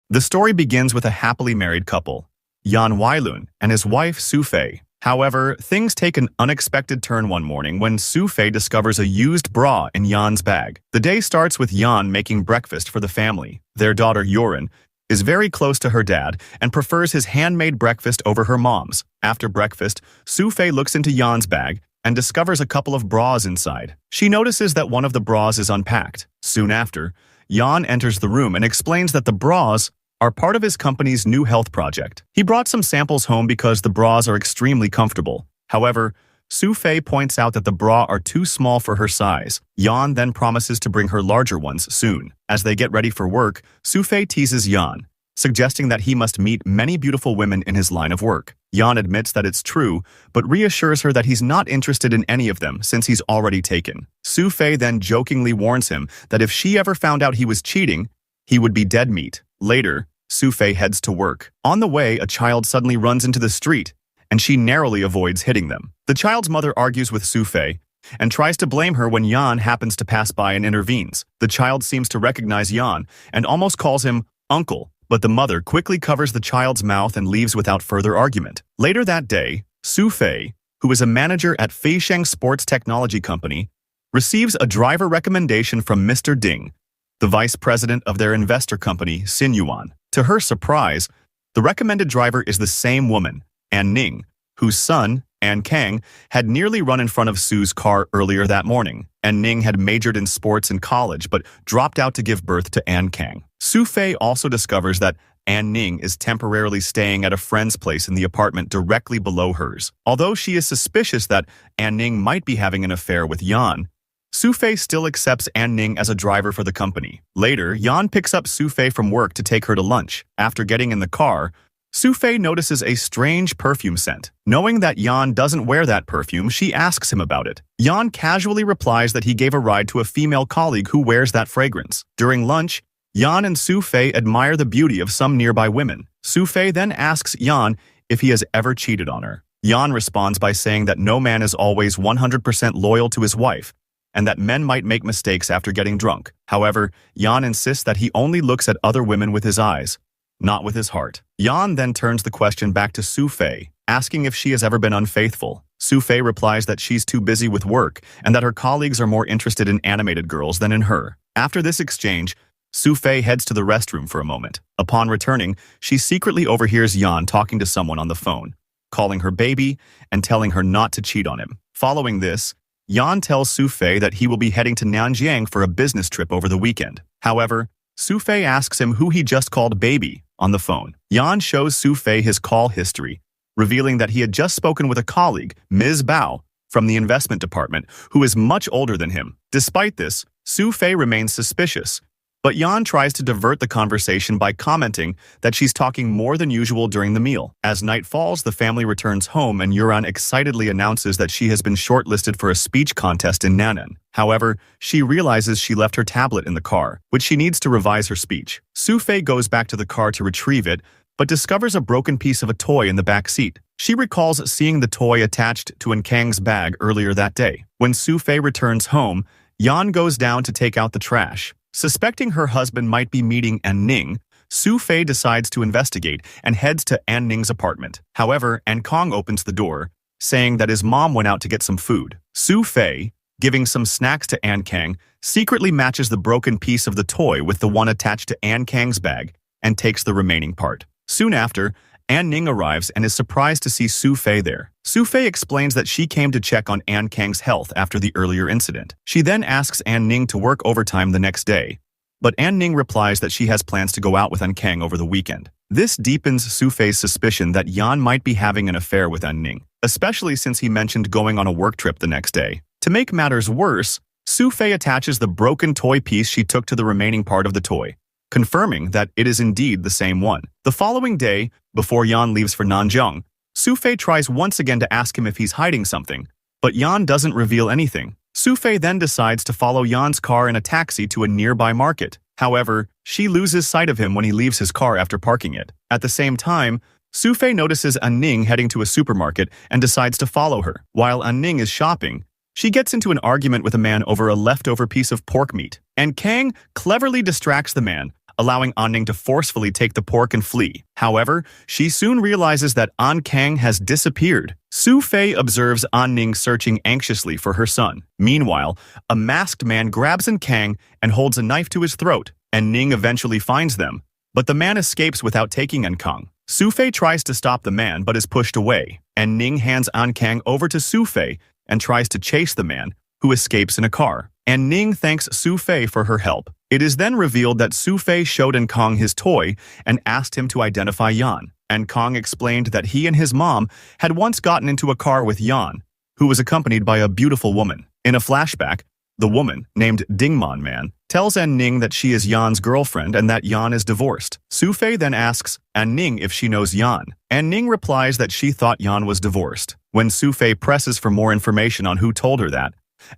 The story begins with a happily married couple, Yan Weilun and his wife Su Fei. However, things take an unexpected turn one morning when Su Fei discovers a used bra in Yan's bag. The day starts with Yan making breakfast for the family. Their daughter Yorin is very close to her dad and prefers his handmade breakfast over her mom's. After breakfast, Su Fei looks into Yan's bag and discovers a couple of bras inside. She notices that one of the bras is unpacked. Soon after, Yan enters the room and explains that the bras are part of his company's new health project. He brought some samples home because the bras are extremely comfortable. However, Su Fei points out that the bra are too small for her size. Yan then promises to bring her larger ones soon. As they get ready for work, Su Fei teases Yan, suggesting that he must meet many beautiful women in his line of work. Yan admits that it's true, but reassures her that he's not interested in any of them since he's already taken. Su Fei then jokingly warns him that if she ever found out he was cheating, he would be dead meat. Later, Su Fei heads to work. On the way, a child suddenly runs into the street, and she narrowly avoids hitting them. The child's mother argues with Su Fei and tries to blame her when Yan happens to pass by and intervenes. The child seems to recognize Yan and almost calls him uncle, but the mother quickly covers the child's mouth and leaves without further argument. Later that day, Su Fei, who is a manager at Feisheng Sports Technology Company, receives a driver recommendation from Mr. Ding, the vice president of their investor company, Sinyuan. To her surprise, the recommended driver is the same woman, An Ning, whose son, An Kang, had nearly run in front of Su's car earlier that morning. An Ning had majored in sports in college but dropped out to give birth to An Kang. Su Fei also discovers that An Ning is temporarily staying at a friend's place in the apartment directly below hers. Although she is suspicious that An Ning might be having an affair with Yan, Su Fei still accepts An Ning as a driver for the company. Later, Yan picks up Su Fei from work to take her to lunch. After getting in the car, Su Fei notices a strange perfume scent. Knowing that Yan doesn't wear that perfume, she asks him about it. Yan casually replies that he gave a ride to a female colleague who wears that fragrance. During lunch, Yan and Su Fei admire the beauty of some nearby women. Su Fei then asks Yan if he has ever cheated on her. Yan responds by saying that no man is always 100% loyal to his wife, and that men might make mistakes after getting drunk. However, Yan insists that he only looks at other women with his eyes, not with his heart. Yan then turns the question back to Su Fei, asking if she has ever been unfaithful. Su Fei replies that she's too busy with work and that her colleagues are more interested in animated girls than in her. After this exchange, Su Fei heads to the restroom for a moment. Upon returning, she secretly overhears Yan talking to someone on the phone, calling her baby and telling her not to cheat on him. Following this, Yan tells Su Fei that he will be heading to Nanjiang for a business trip over the weekend. However, Su Fei asks him who he just called baby on the phone. Yan shows Su Fei his call history, revealing that he had just spoken with a colleague, Ms. Bao, from the investment department, who is much older than him. Despite this, Su Fei remains suspicious, but Yan tries to divert the conversation by commenting that she's talking more than usual during the meal. As night falls, the family returns home and Yuran excitedly announces that she has been shortlisted for a speech contest in Nan'an. However, she realizes she left her tablet in the car, which she needs to revise her speech. Su Fei goes back to the car to retrieve it, but discovers a broken piece of a toy in the back seat. She recalls seeing the toy attached to An Kang's bag earlier that day. When Su Fei returns home, Yan goes down to take out the trash. Suspecting her husband might be meeting An Ning, Su Fei decides to investigate and heads to An Ning's apartment. However, An Kang opens the door, saying that his mom went out to get some food. Su Fei, giving some snacks to An Kang, secretly matches the broken piece of the toy with the one attached to An Kang's bag and takes the remaining part. Soon after, An Ning arrives and is surprised to see Su Fei there. Su Fei explains that she came to check on An Kang's health after the earlier incident. She then asks An Ning to work overtime the next day, but An Ning replies that she has plans to go out with An Kang over the weekend. This deepens Su Fei's suspicion that Yan might be having an affair with An Ning, especially since he mentioned going on a work trip the next day. To make matters worse, Su Fei attaches the broken toy piece she took to the remaining part of the toy, confirming that it is indeed the same one. The following day, before Yan leaves for Nanjiang, Su Fei tries once again to ask him if he's hiding something, but Yan doesn't reveal anything. Su Fei then decides to follow Yan's car in a taxi to a nearby market. However, she loses sight of him when he leaves his car after parking it. At the same time, Su Fei notices An Ning heading to a supermarket and decides to follow her. While An Ning is shopping, she gets into an argument with a man over a leftover piece of pork meat, and Kang cleverly distracts the man, allowing An Ning to forcefully take the pork and flee. However, she soon realizes that An Kang has disappeared. Su Fei observes An Ning searching anxiously for her son. Meanwhile, a masked man grabs An Kang and holds a knife to his throat, and Ning eventually finds them. But the man escapes without taking An Kang. Su Fei tries to stop the man but is pushed away, and Ning hands An Kang over to Su Fei and tries to chase the man, who escapes in a car. And Ning thanks Su Fei for her help. It is then revealed that Su Fei showed An Kang his toy and asked him to identify Yan. An Kang explained that he and his mom had once gotten into a car with Yan, who was accompanied by a beautiful woman. In a flashback, the woman, named Dingman Man, tells An Ning that she is Yan's girlfriend and that Yan is divorced. Su Fei then asks An Ning if she knows Yan. An Ning replies that she thought Yan was divorced. When Su Fei presses for more information on who told her that,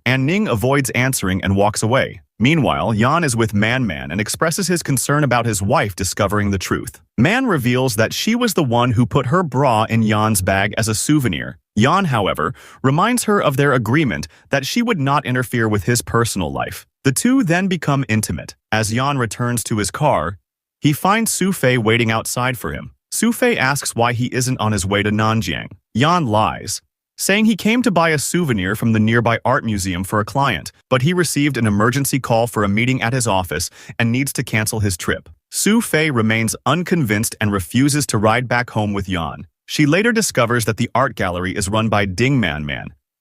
An Ning avoids answering and walks away. Meanwhile, Yan is with Man and expresses his concern about his wife discovering the truth. Man reveals that she was the one who put her bra in Yan's bag as a souvenir. Yan, however, reminds her of their agreement that she would not interfere with his personal life. The two then become intimate. As Yan returns to his car, he finds Su Fei waiting outside for him. Su Fei asks why he isn't on his way to Nanjiang. Yan lies, saying he came to buy a souvenir from the nearby art museum for a client, but he received an emergency call for a meeting at his office and needs to cancel his trip. Su Fei remains unconvinced and refuses to ride back home with Yan. She later discovers that the art gallery is run by Ding Man,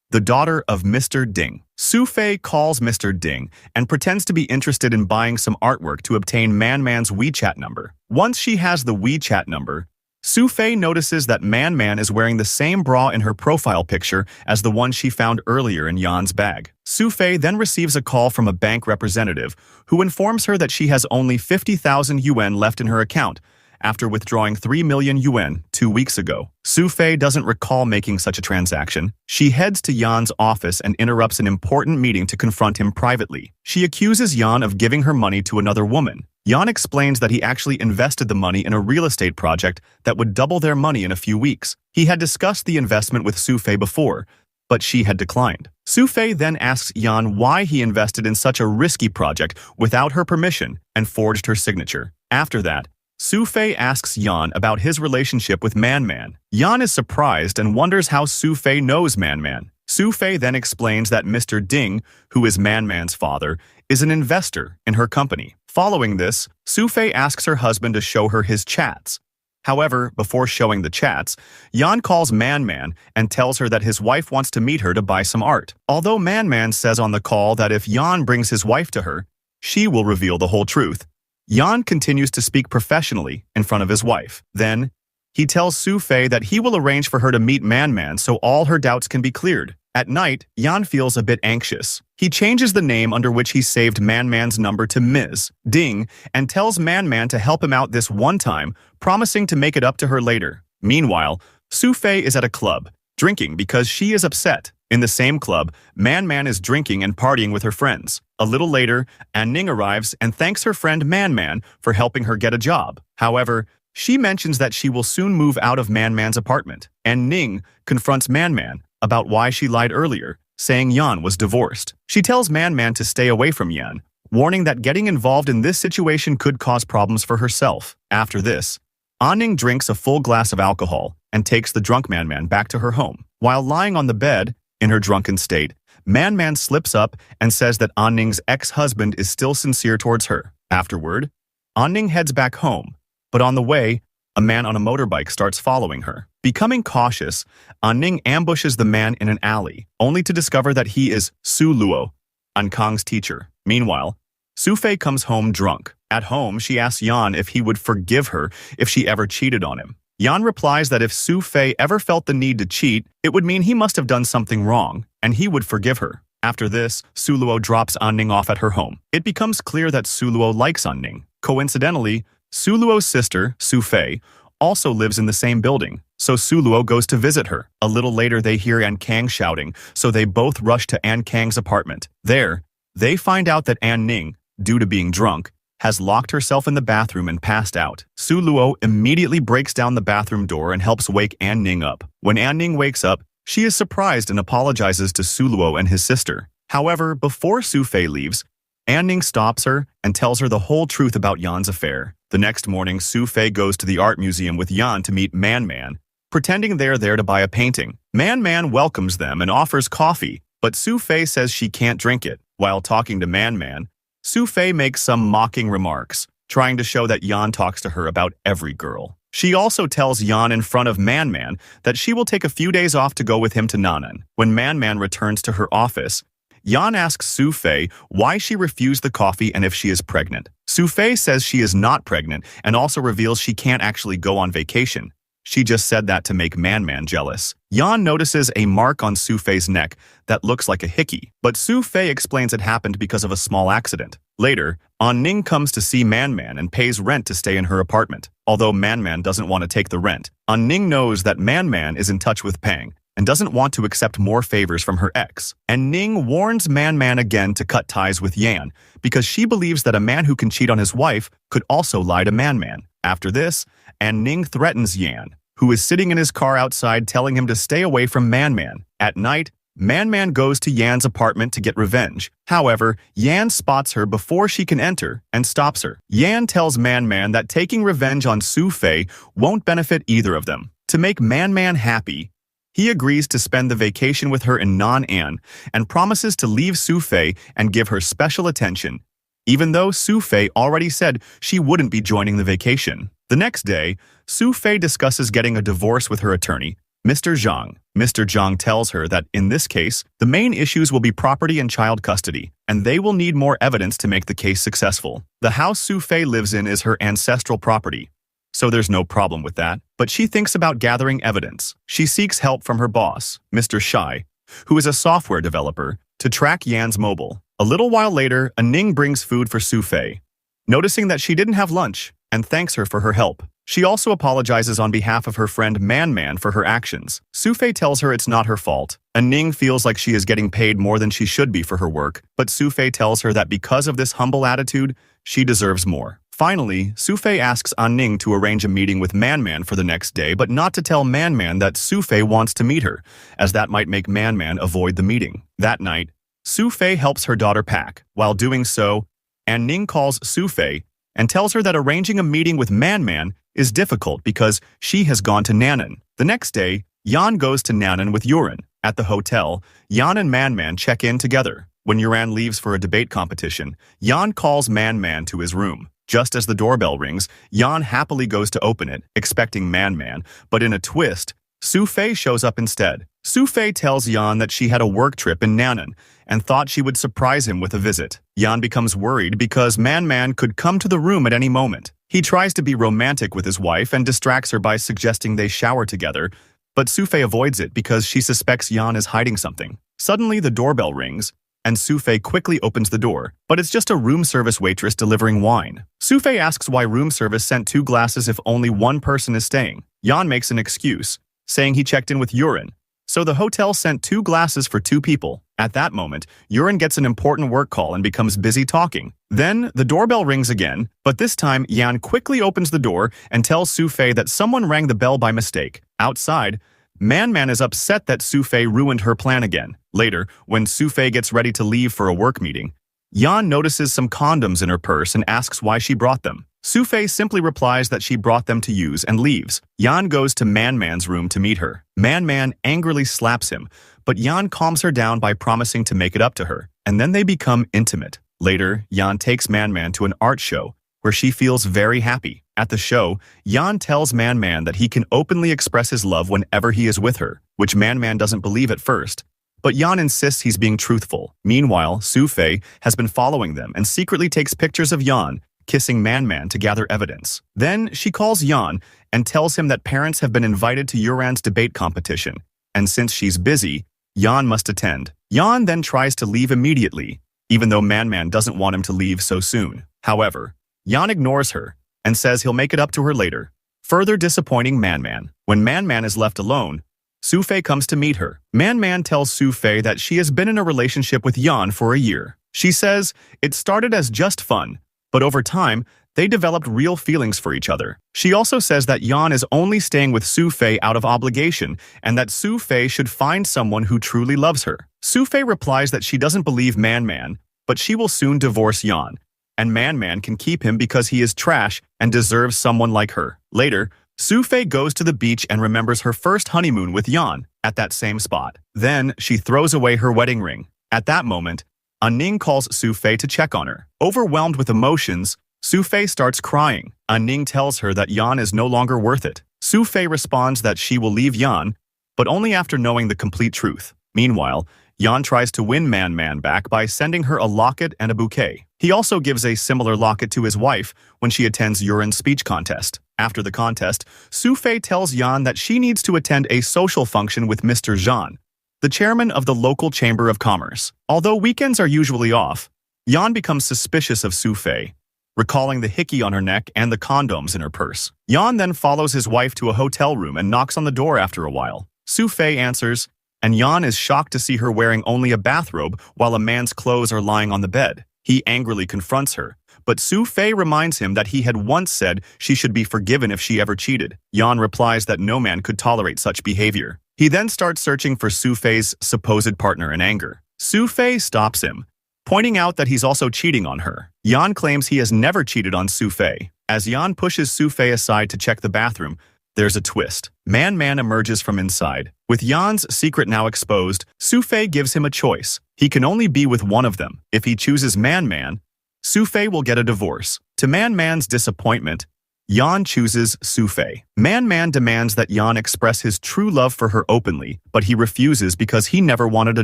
the daughter of Mr. Ding. Su Fei calls Mr. Ding and pretends to be interested in buying some artwork to obtain Man's WeChat number. Once she has the WeChat number, Su Fei notices that Man is wearing the same bra in her profile picture as the one she found earlier in Yan's bag. Su Fei then receives a call from a bank representative who informs her that she has only 50,000 yuan left in her account after withdrawing 3 million yuan 2 weeks ago. Su Fei doesn't recall making such a transaction. She heads to Yan's office and interrupts an important meeting to confront him privately. She accuses Yan of giving her money to another woman. Yan explains that he actually invested the money in a real estate project that would double their money in a few weeks. He had discussed the investment with Su Fei before, but she had declined. Su Fei then asks Yan why he invested in such a risky project without her permission and forged her signature. After that, Su Fei asks Yan about his relationship with Man. Yan is surprised and wonders how Su Fei knows Man. Su Fei then explains that Mr. Ding, who is Man's father, is an investor in her company. Following this, Su Fei asks her husband to show her his chats. However, before showing the chats, Yan calls Man and tells her that his wife wants to meet her to buy some art. Although Man says on the call that if Yan brings his wife to her, she will reveal the whole truth, Yan continues to speak professionally in front of his wife. Then, he tells Su Fei that he will arrange for her to meet Man so all her doubts can be cleared. At night, Yan feels a bit anxious. He changes the name under which he saved Man's number to Ms. Ding and tells Man to help him out this one time, promising to make it up to her later. Meanwhile, Su Fei is at a club, drinking because she is upset. In the same club, Man is drinking and partying with her friends. A little later, An Ning arrives and thanks her friend Man for helping her get a job. However, she mentions that she will soon move out of Man's apartment. An Ning confronts Man about why she lied earlier, saying Yan was divorced. She tells Man to stay away from Yan, warning that getting involved in this situation could cause problems for herself. After this, An Ning drinks a full glass of alcohol and takes the drunk Man back to her home. While lying on the bed, in her drunken state, Man slips up and says that An Ning's ex-husband is still sincere towards her. Afterward, An Ning heads back home, but on the way, a man on a motorbike starts following her. Becoming cautious, An Ning ambushes the man in an alley, only to discover that he is Su Luo, An Kang's teacher. Meanwhile, Su Fei comes home drunk. At home, she asks Yan if he would forgive her if she ever cheated on him. Yan replies that if Su Fei ever felt the need to cheat, it would mean he must have done something wrong, and he would forgive her. After this, Su Luo drops An Ning off at her home. It becomes clear that Su Luo likes An Ning. Coincidentally, Su Luo's sister, Su Fei, also lives in the same building, so Su Luo goes to visit her. A little later, they hear An Kang shouting, so they both rush to An Kang's apartment. There, they find out that An Ning, due to being drunk, has locked herself in the bathroom and passed out. Su Luo immediately breaks down the bathroom door and helps wake An Ning up. When An Ning wakes up, she is surprised and apologizes to Su Luo and his sister. However, before Su Fei leaves, An Ning stops her and tells her the whole truth about Yan's affair. The next morning, Su Fei goes to the art museum with Yan to meet Man Man, pretending they're there to buy a painting. Man Man welcomes them and offers coffee, but Su Fei says she can't drink it. While talking to Man Man, Su Fei makes some mocking remarks, trying to show that Yan talks to her about every girl. She also tells Yan in front of Man Man that she will take a few days off to go with him to Nan'an. When Man Man returns to her office, Yan asks Su Fei why she refused the coffee and if she is pregnant. Su Fei says she is not pregnant and also reveals she can't actually go on vacation. She just said that to make Man Man jealous. Yan notices a mark on Su Fei's neck that looks like a hickey, but Su Fei explains it happened because of a small accident. Later, An Ning comes to see Man Man and pays rent to stay in her apartment. Although Man Man doesn't want to take the rent, An Ning knows that Man Man is in touch with Pang and doesn't want to accept more favors from her ex. And Ning warns Man Man again to cut ties with Yan because she believes that a man who can cheat on his wife could also lie to Man Man. After this, An Ning threatens Yan, who is sitting in his car outside telling him to stay away from Man Man. At night, Man Man goes to Yan's apartment to get revenge. However, Yan spots her before she can enter and stops her. Yan tells Man Man that taking revenge on Su Fei won't benefit either of them. To make Man Man happy, he agrees to spend the vacation with her in Nan'an and promises to leave Su Fei and give her special attention, even though Su Fei already said she wouldn't be joining the vacation. The next day, Su Fei discusses getting a divorce with her attorney, Mr. Zhang. Mr. Zhang tells her that in this case, the main issues will be property and child custody, and they will need more evidence to make the case successful. The house Su Fei lives in is her ancestral property, so there's no problem with that. But she thinks about gathering evidence. She seeks help from her boss, Mr. Shai, who is a software developer, to track Yan's mobile. A little while later, An Ning brings food for Su Fei, noticing that she didn't have lunch, and thanks her for her help. She also apologizes on behalf of her friend Man Man for her actions. Su Fei tells her it's not her fault. An Ning feels like she is getting paid more than she should be for her work, but Su Fei tells her that because of this humble attitude, she deserves more. Finally, Su Fei asks An Ning to arrange a meeting with Man Man for the next day, but not to tell Man Man that Su Fei wants to meet her, as that might make Man Man avoid the meeting. That night, Su Fei helps her daughter pack. While doing so, An Ning calls Su Fei and tells her that arranging a meeting with Man Man is difficult because she has gone to Nan'an. The next day, Yan goes to Nan'an with Yuran. At the hotel, Yan and Man Man check in together. When Yuran leaves for a debate competition, Yan calls Man Man to his room. Just as the doorbell rings, Yan happily goes to open it, expecting Man Man, but in a twist, Su Fei shows up instead. Su Fei tells Yan that she had a work trip in Nan'an and thought she would surprise him with a visit. Yan becomes worried because Man Man could come to the room at any moment. He tries to be romantic with his wife and distracts her by suggesting they shower together, but Su Fei avoids it because she suspects Yan is hiding something. Suddenly, the doorbell rings, and Su Fei quickly opens the door, but it's just a room service waitress delivering wine. Su Fei asks why room service sent 2 glasses if only one person is staying. Yan makes an excuse, saying he checked in with Yuran, so the hotel sent 2 glasses for 2 people. At that moment, Yuran gets an important work call and becomes busy talking. Then, the doorbell rings again, but this time Yan quickly opens the door and tells Su Fei that someone rang the bell by mistake. Outside, Man Man is upset that Su Fei ruined her plan again. Later, when Su Fei gets ready to leave for a work meeting, Yan notices some condoms in her purse and asks why she brought them. Su Fei simply replies that she brought them to use and leaves. Yan goes to Man Man's room to meet her. Man Man angrily slaps him, but Yan calms her down by promising to make it up to her, and then they become intimate. Later, Yan takes Man Man to an art show, where she feels very happy. At the show, Yan tells Man Man that he can openly express his love whenever he is with her, which Man Man doesn't believe at first. But Yan insists he's being truthful. Meanwhile, Su Fei has been following them and secretly takes pictures of Yan kissing Man Man to gather evidence. Then she calls Yan and tells him that parents have been invited to Yuran's debate competition, and since she's busy, Yan must attend. Yan then tries to leave immediately, even though Man Man doesn't want him to leave so soon. However, Yan ignores her and says he'll make it up to her later, further disappointing Man Man. When Man Man is left alone, Su Fei comes to meet her. Man Man tells Su Fei that she has been in a relationship with Yan for a year. She says it started as just fun, but over time, they developed real feelings for each other. She also says that Yan is only staying with Su Fei out of obligation and that Su Fei should find someone who truly loves her. Su Fei replies that she doesn't believe Man Man, but she will soon divorce Yan, and Man Man can keep him because he is trash and deserves someone like her. Later, Su-fei goes to the beach and remembers her first honeymoon with Yan at that same spot. Then, she throws away her wedding ring. At that moment, Ning calls Su-fei to check on her. Overwhelmed with emotions, Su-fei starts crying. Ning tells her that Yan is no longer worth it. Su-fei responds that she will leave Yan, but only after knowing the complete truth. Meanwhile, Yan tries to win Man Man back by sending her a locket and a bouquet. He also gives a similar locket to his wife when she attends Yuren's speech contest. After the contest, Su-fei tells Yan that she needs to attend a social function with Mr. Zhan, the chairman of the local chamber of commerce. Although weekends are usually off, Yan becomes suspicious of Su-fei, recalling the hickey on her neck and the condoms in her purse. Yan then follows his wife to a hotel room and knocks on the door after a while. Su-fei answers, and Yan is shocked to see her wearing only a bathrobe while a man's clothes are lying on the bed. He angrily confronts her, but Su-fei reminds him that he had once said she should be forgiven if she ever cheated. Yan replies that no man could tolerate such behavior. He then starts searching for Su-fei's supposed partner in anger. Su-fei stops him, pointing out that he's also cheating on her. Yan claims he has never cheated on Su-fei. As Yan pushes Su-fei aside to check the bathroom, there's a twist. Man Man emerges from inside. With Yan's secret now exposed, Su-fei gives him a choice. He can only be with one of them. If he chooses Man Man, Su-fei will get a divorce. To Man Man's disappointment, Yan chooses Su-fei. Man Man demands that Yan express his true love for her openly, but he refuses because he never wanted a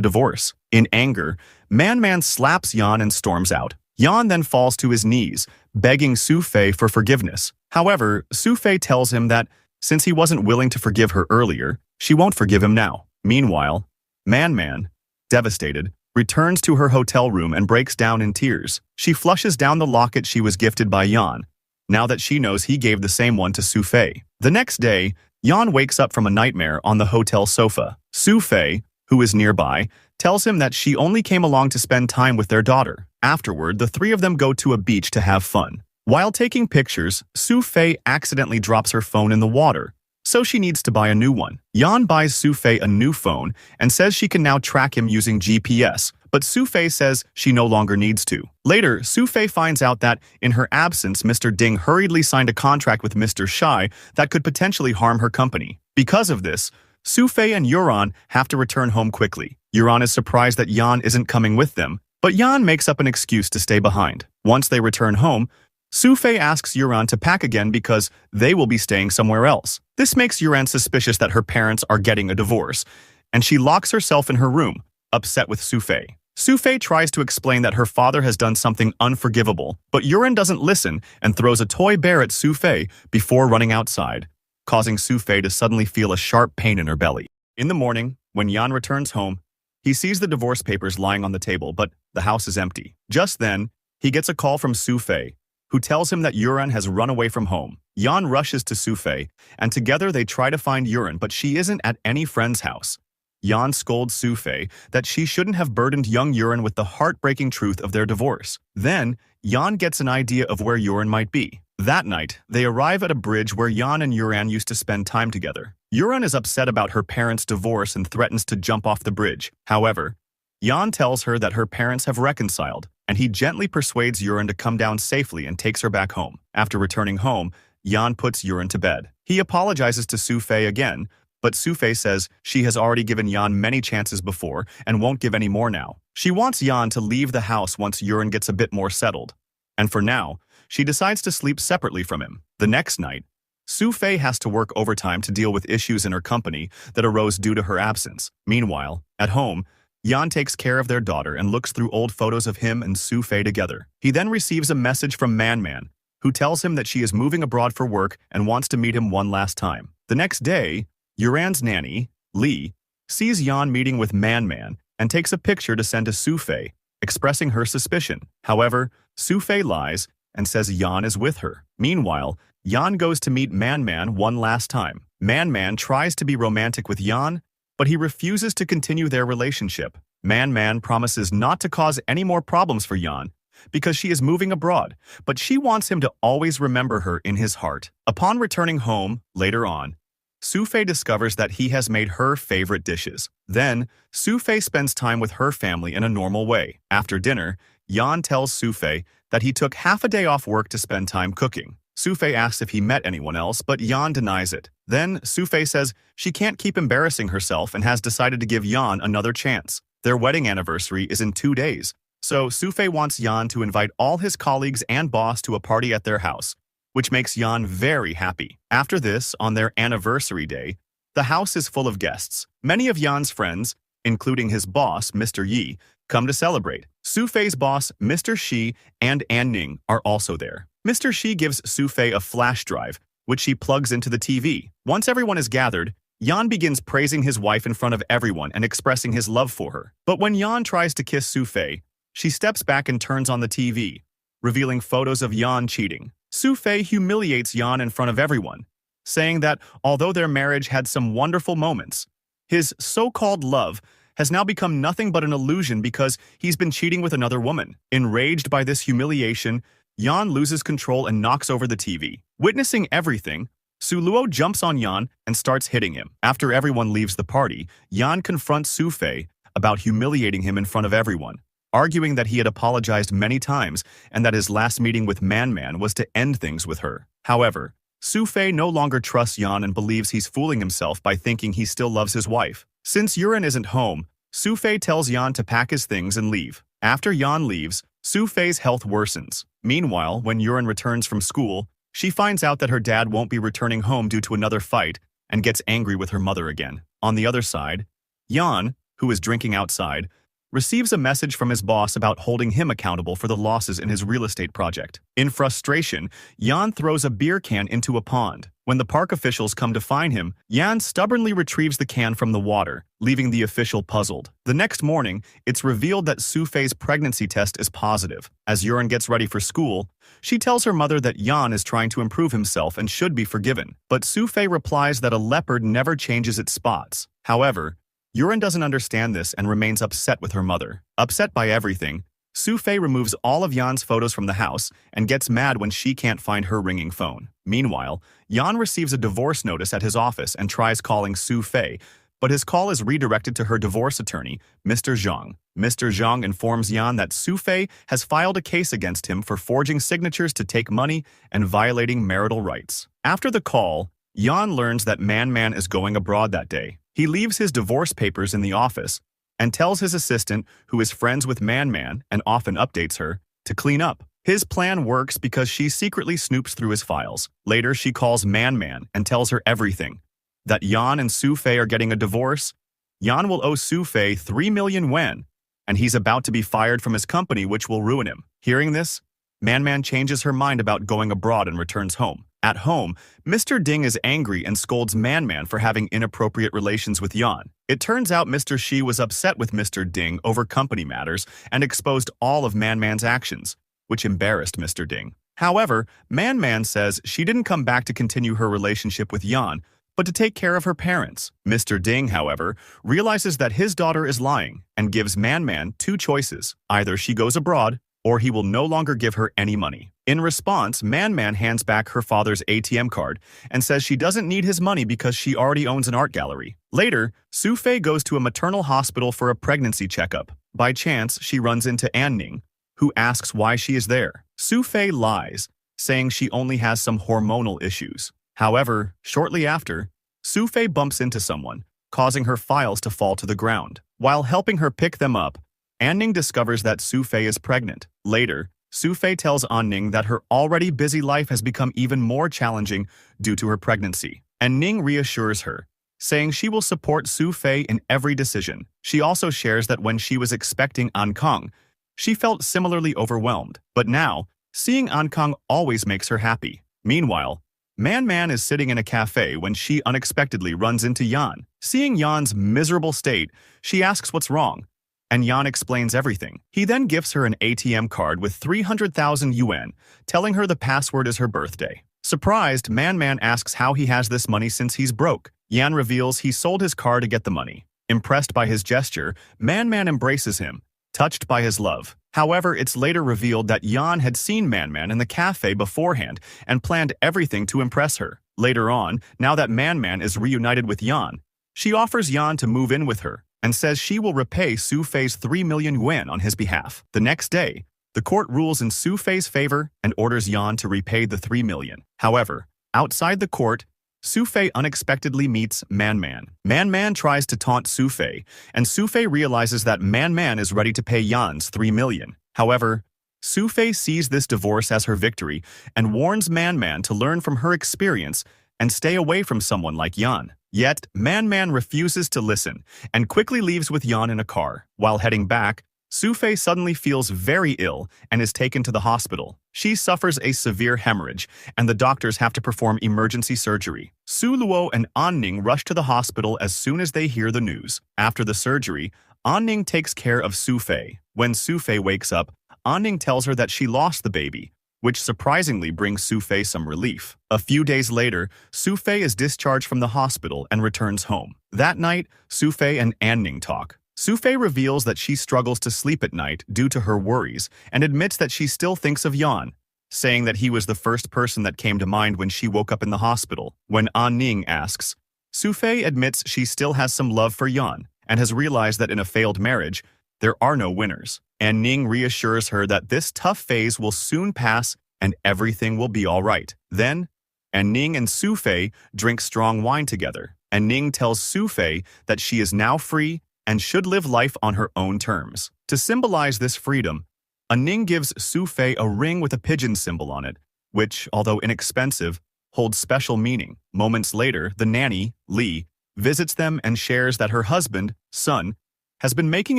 divorce. In anger, Man Man slaps Yan and storms out. Yan then falls to his knees, begging Su-fei for forgiveness. However, Su-fei tells him that since he wasn't willing to forgive her earlier, she won't forgive him now. Meanwhile, Man Man, devastated, returns to her hotel room and breaks down in tears. She flushes down the locket she was gifted by Yan, now that she knows he gave the same one to Su-fei. The next day, Yan wakes up from a nightmare on the hotel sofa. Su-fei, who is nearby, tells him that she only came along to spend time with their daughter. Afterward, the three of them go to a beach to have fun. While taking pictures, Su-fei accidentally drops her phone in the water, so she needs to buy a new one. Yan buys Su-fei a new phone and says she can now track him using GPS, but Su-fei says she no longer needs to. Later, Su-fei finds out that, in her absence, Mr. Ding hurriedly signed a contract with Mr. Shai that could potentially harm her company. Because of this, Su-fei and Yuran have to return home quickly. Yuran is surprised that Yan isn't coming with them, but Yan makes up an excuse to stay behind. Once they return home, Su-fei asks Yuran to pack again because they will be staying somewhere else. This makes Yuran suspicious that her parents are getting a divorce, and she locks herself in her room, upset with Su-fei. Su-fei tries to explain that her father has done something unforgivable, but Yuran doesn't listen and throws a toy bear at Su-fei before running outside, causing Su-fei to suddenly feel a sharp pain in her belly. In the morning, when Yan returns home, he sees the divorce papers lying on the table, but the house is empty. Just then, he gets a call from Su-fei, who tells him that Yuran has run away from home. Yan rushes to Su-fei, and together they try to find Yuran, but she isn't at any friend's house. Yan scolds Su-fei that she shouldn't have burdened young Yuran with the heartbreaking truth of their divorce. Then, Yan gets an idea of where Yuran might be. That night, they arrive at a bridge where Yan and Yuran used to spend time together. Yuran is upset about her parents' divorce and threatens to jump off the bridge. However, Yan tells her that her parents have reconciled, and he gently persuades Yuran to come down safely and takes her back home. After returning home, Yan puts Yuran to bed. He apologizes to Su-fei again, but Su-fei says she has already given Yan many chances before and won't give any more now. She wants Yan to leave the house once Yuran gets a bit more settled, and for now, she decides to sleep separately from him. The next night, Su-fei has to work overtime to deal with issues in her company that arose due to her absence. Meanwhile, at home, Yan takes care of their daughter and looks through old photos of him and Su-fei together. He then receives a message from Man Man, who tells him that she is moving abroad for work and wants to meet him one last time. The next day, Yuran's nanny, Lee, sees Yan meeting with Man Man and takes a picture to send to Su-fei, expressing her suspicion. However, Su-fei lies and says Yan is with her. Meanwhile, Yan goes to meet Man Man one last time. Man Man tries to be romantic with Yan, but he refuses to continue their relationship. Man Man promises not to cause any more problems for Yan because she is moving abroad, but she wants him to always remember her in his heart. Upon returning home, later on, Su-fei discovers that he has made her favorite dishes. Then, Su-fei spends time with her family in a normal way. After dinner, Yan tells Sufei that he took half a day off work to spend time cooking. Sufei asks if he met anyone else, but Yan denies it. Then Sufei says she can't keep embarrassing herself and has decided to give Yan another chance. Their wedding anniversary is in 2 days, so Sufei wants Yan to invite all his colleagues and boss to a party at their house, which makes Yan very happy. After this, on their anniversary day, the house is full of guests. Many of Yan's friends, including his boss, Mr. Yi, come to celebrate. Sufei's boss, Mr. Shi, and An Ning are also there. Mr. Shi gives Sufei a flash drive, which she plugs into the TV. Once everyone is gathered, Yan begins praising his wife in front of everyone and expressing his love for her. But when Yan tries to kiss Sufei, she steps back and turns on the TV, revealing photos of Yan cheating. Sufei humiliates Yan in front of everyone, saying that although their marriage had some wonderful moments, his so-called love has now become nothing but an illusion because he's been cheating with another woman. Enraged by this humiliation, Yan loses control and knocks over the TV. Witnessing everything, Suluo jumps on Yan and starts hitting him. After everyone leaves the party, Yan confronts Sufei about humiliating him in front of everyone, arguing that he had apologized many times and that his last meeting with Man was to end things with her. However, Sufei no longer trusts Yan and believes he's fooling himself by thinking he still loves his wife. Since Yuren isn't home, Sufei tells Yan to pack his things and leave. After Yan leaves, Sufei's health worsens. Meanwhile, when Yuren returns from school, she finds out that her dad won't be returning home due to another fight and gets angry with her mother again. On the other side, Yan, who is drinking outside, receives a message from his boss about holding him accountable for the losses in his real estate project. In frustration, Yan throws a beer can into a pond. When the park officials come to find him, Yan stubbornly retrieves the can from the water, leaving the official puzzled. The next morning, it's revealed that Sufei's pregnancy test is positive. As Yuren gets ready for school, she tells her mother that Yan is trying to improve himself and should be forgiven. But Sufei replies that a leopard never changes its spots. However, Yuren doesn't understand this and remains upset with her mother. Upset by everything, Sufei removes all of Yan's photos from the house and gets mad when she can't find her ringing phone. Meanwhile, Yan receives a divorce notice at his office and tries calling Sufei, but his call is redirected to her divorce attorney, Mr. Zhang. Mr. Zhang informs Yan that Sufei has filed a case against him for forging signatures to take money and violating marital rights. After the call, Yan learns that Man is going abroad that day. He leaves his divorce papers in the office and tells his assistant, who is friends with Man and often updates her, to clean up. His plan works because she secretly snoops through his files. Later, she calls Man and tells her everything, that Yan and Sufei are getting a divorce. Yan will owe Sufei 3 million yuan, and he's about to be fired from his company, which will ruin him. Hearing this, Man changes her mind about going abroad and returns home. At home, Mr. Ding is angry and scolds Man for having inappropriate relations with Yan. It turns out Mr. Shi was upset with Mr. Ding over company matters and exposed all of Man's actions, which embarrassed Mr. Ding. However, Man says she didn't come back to continue her relationship with Yan, but to take care of her parents. Mr. Ding, however, realizes that his daughter is lying and gives Man 2 choices. Either she goes abroad, or he will no longer give her any money. In response, Man hands back her father's ATM card and says she doesn't need his money because she already owns an art gallery. Later, Sufei goes to a maternal hospital for a pregnancy checkup. By chance, she runs into An Ning, who asks why she is there. Sufei lies, saying she only has some hormonal issues. However, shortly after, Sufei bumps into someone, causing her files to fall to the ground. While helping her pick them up, An Ning discovers that Sufei is pregnant. Later, Sufei tells An Ning that her already busy life has become even more challenging due to her pregnancy. An Ning reassures her, saying she will support Sufei in every decision. She also shares that when she was expecting Ankang, she felt similarly overwhelmed. But now, seeing Ankang always makes her happy. Meanwhile, Man is sitting in a cafe when she unexpectedly runs into Yan. Seeing Yan's miserable state, she asks what's wrong, and Yan explains everything. He then gives her an ATM card with 300,000 yuan, telling her the password is her birthday. Surprised, Man asks how he has this money since he's broke. Yan reveals he sold his car to get the money. Impressed by his gesture, Man embraces him, touched by his love. However, it's later revealed that Yan had seen Man in the cafe beforehand and planned everything to impress her. Later on, now that Man is reunited with Yan, she offers Yan to move in with her and says she will repay Sufei's 3 million yuan on his behalf. The next day, The court rules in Su Fei's favor and orders Yan to repay the 3 million. However, outside the court, Su Fei unexpectedly meets Man Man. Man Man tries to taunt Su Fei, and Su Fei realizes that Man Man is ready to pay Yan's 3 million. However, Su Fei sees this divorce as her victory and warns Man Man to learn from her experience and stay away from someone like Yan. Yet, Man Man refuses to listen and quickly leaves with Yan in a car. While heading back, Su Fei suddenly feels very ill and is taken to the hospital. She suffers a severe hemorrhage, and the doctors have to perform emergency surgery. Su Luo and An Ning rush to the hospital as soon as they hear the news. After the surgery, An Ning takes care of Su Fei. When Su Fei wakes up, An Ning tells her that she lost the baby, which surprisingly brings Su Fei some relief. A few days later, Su Fei is discharged from the hospital and returns home. That night, Su Fei and An Ning talk. Su Fei reveals that she struggles to sleep at night due to her worries and admits that she still thinks of Yan, saying that he was the first person that came to mind when she woke up in the hospital. When An Ning asks, Su Fei admits she still has some love for Yan and has realized that in a failed marriage, there are no winners. An Ning reassures her that this tough phase will soon pass and everything will be all right. Then, An Ning and Su Fei drink strong wine together. An Ning tells Su Fei that she is now free and should live life on her own terms. To symbolize this freedom, An Ning gives Su Fei a ring with a pigeon symbol on it, which, although inexpensive, holds special meaning. Moments later, the nanny, Li, visits them and shares that her husband, Sun, has been making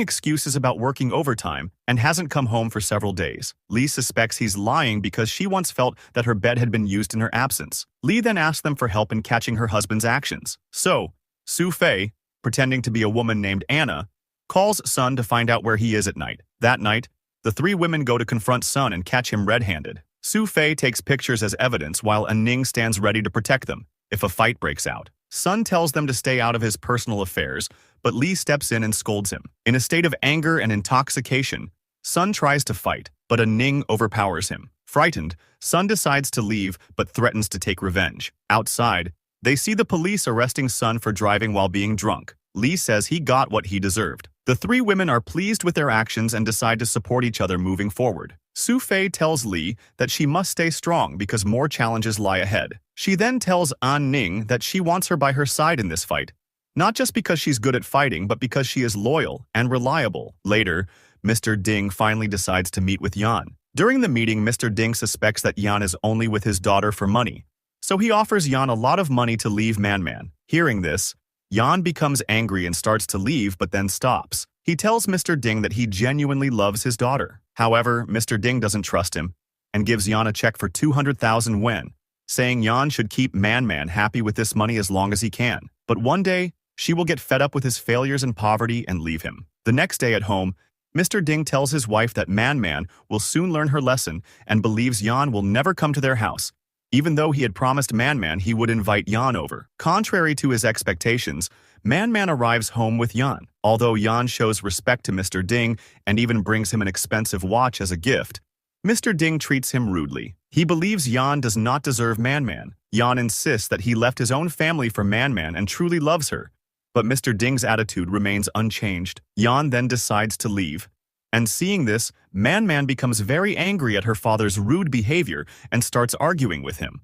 excuses about working overtime and hasn't come home for several days. Li suspects he's lying because she once felt that her bed had been used in her absence. Li then asks them for help in catching her husband's actions. So, Su Fei, pretending to be a woman named Anna, calls Sun to find out where he is at night. That night, the three women go to confront Sun and catch him red-handed. Su Fei takes pictures as evidence while An Ning stands ready to protect them if a fight breaks out. Sun tells them to stay out of his personal affairs, but Li steps in and scolds him. In a state of anger and intoxication, Sun tries to fight, but An Ning overpowers him. Frightened, Sun decides to leave but threatens to take revenge. Outside, they see the police arresting Sun for driving while being drunk. Li says he got what he deserved. The three women are pleased with their actions and decide to support each other moving forward. Su Fei tells Li that she must stay strong because more challenges lie ahead. She then tells An Ning that she wants her by her side in this fight, not just because she's good at fighting, but because she is loyal and reliable. Later, Mr. Ding finally decides to meet with Yan. During the meeting, Mr. Ding suspects that Yan is only with his daughter for money, so he offers Yan a lot of money to leave Man Man. Hearing this, Yan becomes angry and starts to leave but then stops. He tells Mr. Ding that he genuinely loves his daughter. However, Mr. Ding doesn't trust him and gives Yan a check for 200,000 wen, saying Yan should keep Man Man happy with this money as long as he can. But one day, she will get fed up with his failures and poverty and leave him. The next day at home, Mr. Ding tells his wife that Man Man will soon learn her lesson and believes Yan will never come to their house, even though he had promised Man Man he would invite Yan over. Contrary to his expectations, Man Man arrives home with Yan. Although Yan shows respect to Mr. Ding and even brings him an expensive watch as a gift, Mr. Ding treats him rudely. He believes Yan does not deserve Man Man. Yan insists that he left his own family for Man Man and truly loves her, but Mr. Ding's attitude remains unchanged. Yan then decides to leave, and seeing this, Man Man becomes very angry at her father's rude behavior and starts arguing with him.